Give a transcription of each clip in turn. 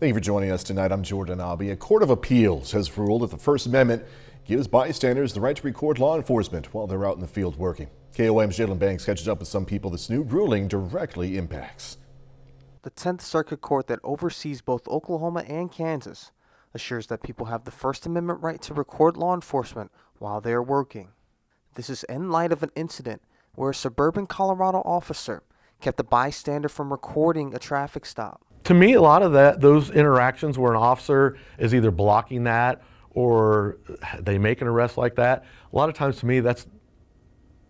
Thank you for joining us tonight. I'm Jordan Abbey. A court of appeals has ruled that the First Amendment gives bystanders the right to record law enforcement while they're out in the field working. KOAM's Jalen Banks catches up with some people this new ruling directly impacts. The 10th Circuit Court that oversees both Oklahoma and Kansas assures that people have the First Amendment right to record law enforcement while they are working. This is in light of an incident where a suburban Colorado officer kept a bystander from recording a traffic stop. To me, a lot of those interactions where an officer is either blocking that or they make an arrest like that, a lot of times to me that's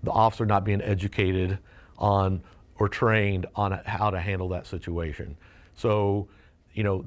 the officer not being educated on or trained on how to handle that situation. So, you know,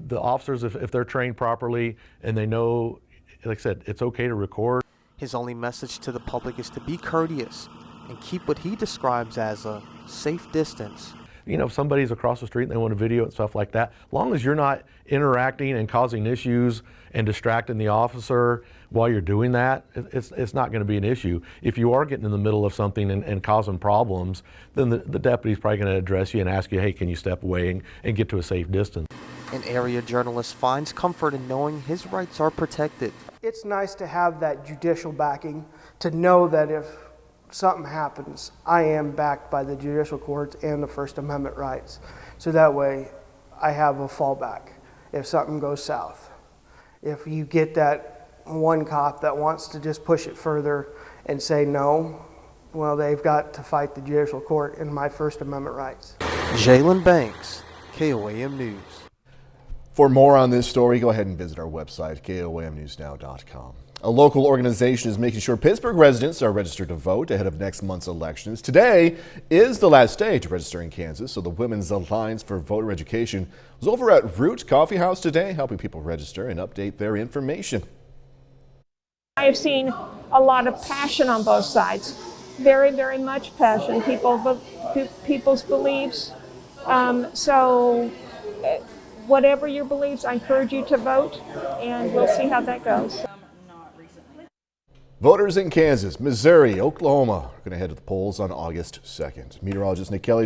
the officers, if they're trained properly and they know, like I said, it's okay to record. His only message to the public is to be courteous and keep what he describes as a safe distance. You know, if somebody's across the street and they want a video and stuff like that, as long as you're not interacting and causing issues and distracting the officer while you're doing that, it's not going to be an issue. If you are getting in the middle of something and causing problems, then the deputy's probably going to address you and ask you, hey, can you step away and get to a safe distance? An area journalist finds comfort in knowing his rights are protected. It's nice to have that judicial backing, to know that if something happens, I am backed by the judicial courts and the First Amendment rights. So that way I have a fallback if something goes south. If you get that one cop that wants to just push it further and say no, well, they've got to fight the judicial court and my First Amendment rights. Jalen Banks, KOAM News. For more on this story, go ahead and visit our website, KOAMnewsnow.com. A local organization is making sure Pittsburgh residents are registered to vote ahead of next month's elections. Today is the last day to register in Kansas, so the Women's Alliance for Voter Education was over at Root Coffee House today, helping people register and update their information. I have seen a lot of passion on both sides, very, very much passion, people's beliefs. Whatever your beliefs, I encourage you to vote, and we'll see how that goes. Voters in Kansas, Missouri, Oklahoma are going to head to the polls on August 2nd. Meteorologist Nick Kelly